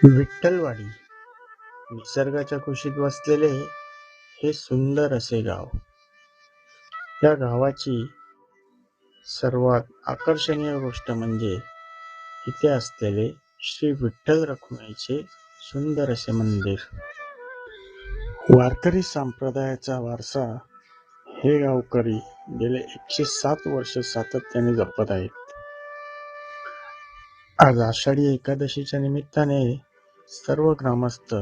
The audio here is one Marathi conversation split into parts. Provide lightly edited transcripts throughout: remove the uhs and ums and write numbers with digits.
विठ्ठलवाडी निसर्गाच्या कुशीत वसलेले हे सुंदर असे गाव. या गावाची सर्वात आकर्षणीय गोष्ट म्हणजे इथे असलेले श्री विठ्ठल रखुमाईचे सुंदर असे मंदिर. वारकरी संप्रदायाचा वारसा हे गावकरी गेले 107 वर्ष सातत्याने जपत आहेत. आज आषाढी एकादशीच्या निमित्ताने सर्व ग्रामस्थ,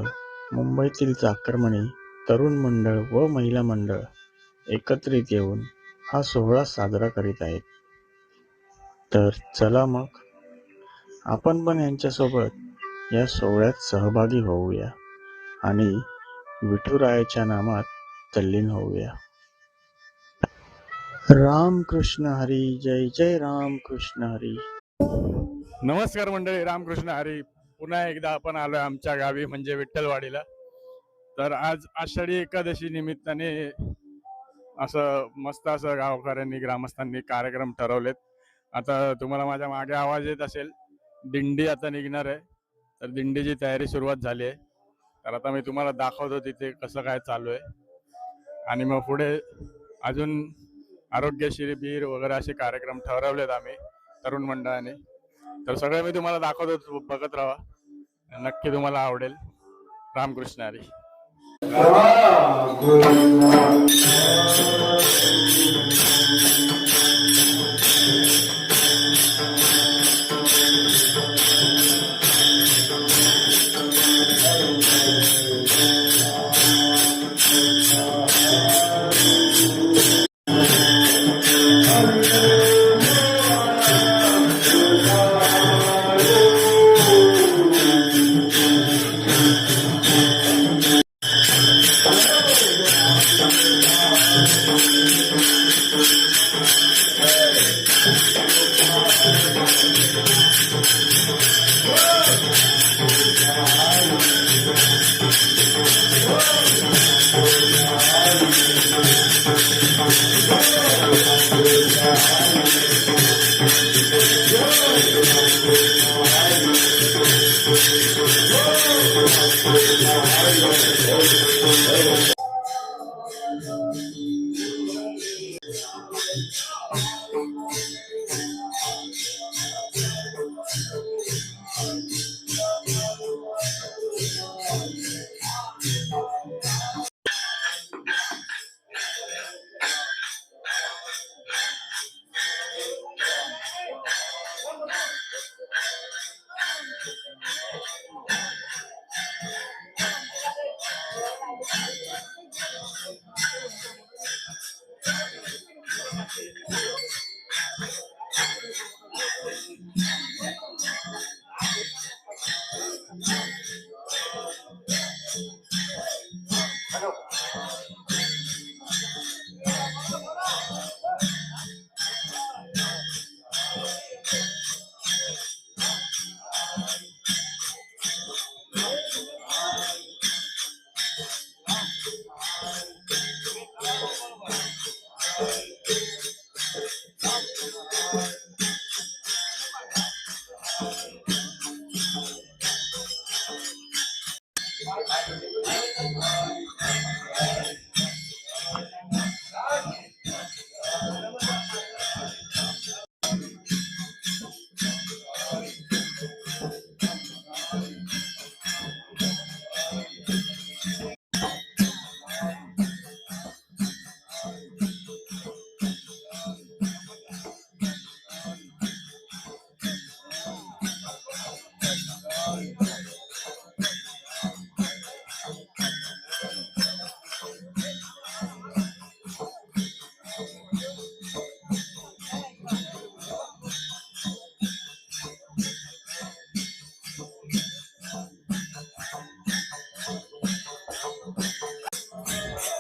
मुंबईतील चाकरमणी, तरुण मंडळ व महिला मंडळ एकत्रित येऊन हा सोहळा साजरा करीत आहेत. तर चला मग आपण पण यांच्यासोबत या सोहळ्यात सहभागी होऊया आणि विठुरायाच्या नामात तल्लीन होऊया. राम कृष्ण हरी, जय जय राम कृष्ण हरी. नमस्कार मंडळी, रामकृष्ण हरी. पुन्हा एकदा आपण आलोय आमच्या गावी म्हणजे विठ्ठलवाडीला. तर आज आषाढी एकादशी निमित्ताने असं मस्त असं गावकऱ्यांनी, ग्रामस्थांनी कार्यक्रम ठरवलेत. आता तुम्हाला माझ्या मागे आवाज येत असेल, दिंडी आता निघणार आहे. तर दिंडीची तयारी सुरुवात झाली आहे. तर आता मी तुम्हाला दाखवतो तिथे कसं काय चालू आहे. आणि मग पुढे अजून आरोग्य शिबिर वगैरे असे कार्यक्रम ठरवलेत आम्ही तरुण मंडळाने. तर सगळे मी तुम्हाला दाखवतो, बघत राहा, नक्की तुम्हाला आवडेल. रामकृष्ण हरी.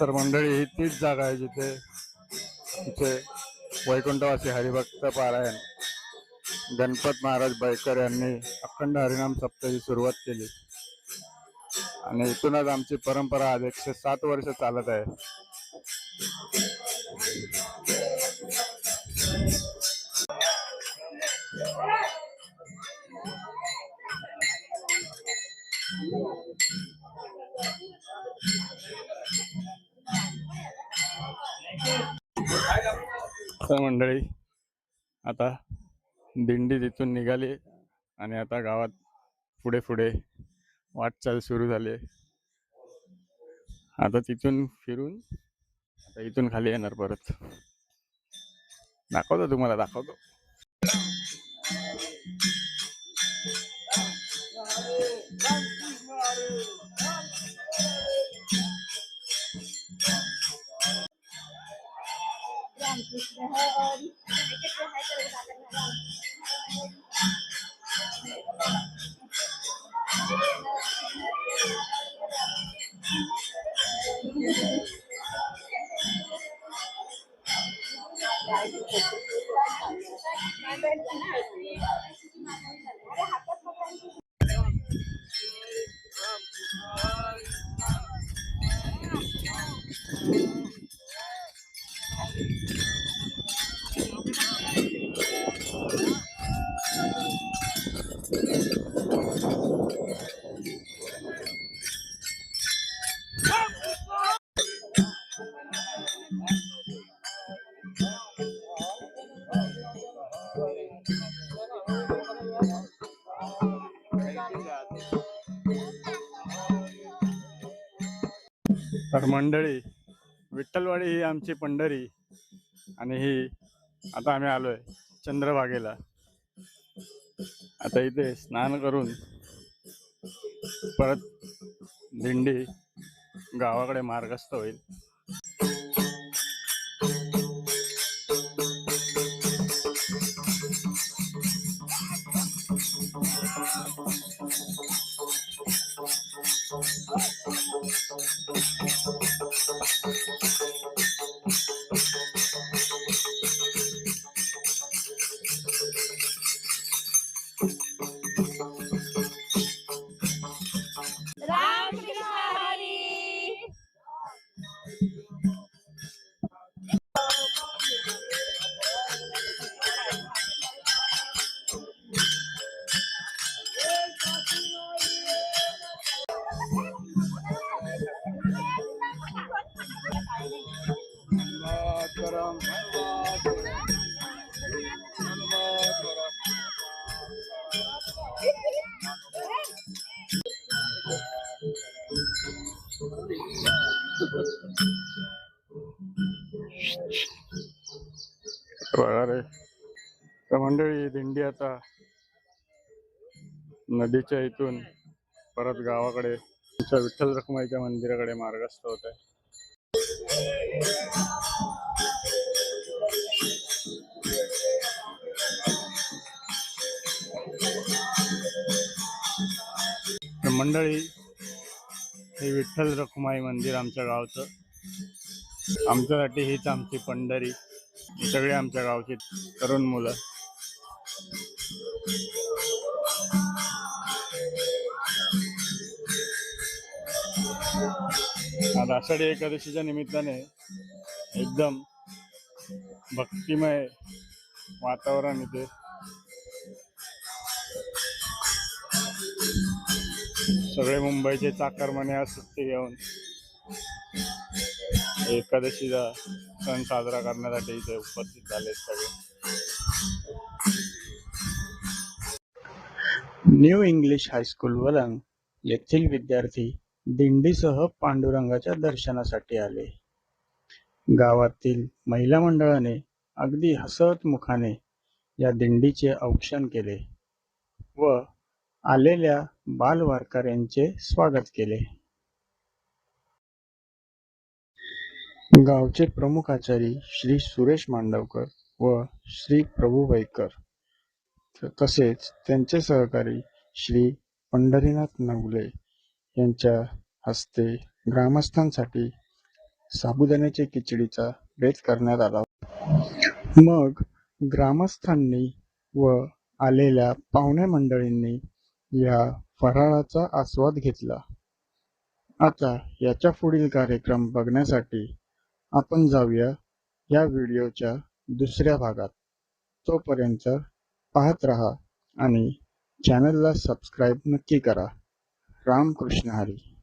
तर मंडळी, ही तीच जागा आहे जिथे तिथे वैकुंठवासी हरिभक्त पारायण गणपत महाराज बैकर यांनी अखंड हरिनाम सप्ताहाची सुरुवात केली. आणि इथूनच आमची परंपरा आज 107 वर्ष चालत आहे. तर मंडळी आता दिंडी तिथून निघाली आणि आता गावात पुढे पुढे वाटचाल सुरू झाली आहे. आता तिथून फिरून आता इथून खाली येणार परत. दाखवतो तुम्हाला, दाखवतो. तर मंडळी, विठ्ठलवाडी ही आमची पंढरी आणि ही आता आम्ही आलोय चंद्रभागेला. आता इथे स्नान करून परत दिंडी गावाकडे मार्गस्थ होईल. बघा रे, तर मंडळी दिंडी आता नदीच्या इथून परत गावाकडे आमच्या विठ्ठल रखुमाईच्या मंदिराकडे मार्गस्थ होत आहे. मंडळी, हे विठ्ठल रखुमाई मंदिर आमच्या गावचं. आमच्यासाठी हीच आमची पंढरी. सगळे आमच्या गावची तरुण मुलं. आज आषाढी एकादशीच्या निमित्ताने एकदम भक्तिमय वातावरण इथे. सगळे मुंबईचे चाकरमाने आज सुट्टी घेऊन एकादशीचा सण साजरा करण्यासाठी इथे उपस्थित झाले सगळे. न्यू इंग्लिश हायस्कूल वलंग येथील विद्यार्थी दिंडीसह पांडुरंगाच्या दर्शनासाठी आले. गावातील महिला मंडळाने अगदी हसत मुखाने या दिंडीचे औक्षण केले व आलेल्या बालवारकऱ्यांचे स्वागत केले. गावचे प्रमुख आचारी श्री सुरेश मांडवकर व श्री प्रभुवैकर तसेच त्यांचे सहकारी श्री पंढरीनाथ नवले यांच्या हस्ते ग्रामस्थांसाठी साबुदाण्याच्या खिचडीचा बेत करण्यात आला. मग ग्रामस्थांनी व आलेल्या पाहुणे मंडळींनी या फराळाचा आस्वाद घेतला. आता याच्या पुढील कार्यक्रम बघण्यासाठी आपण जाऊया या व्हिडिओच्या दुसऱ्या भागात. तोपर्यंत पाहत रहा आणि चॅनलला सबस्क्राईब नक्की करा. रामकृष्ण हरी.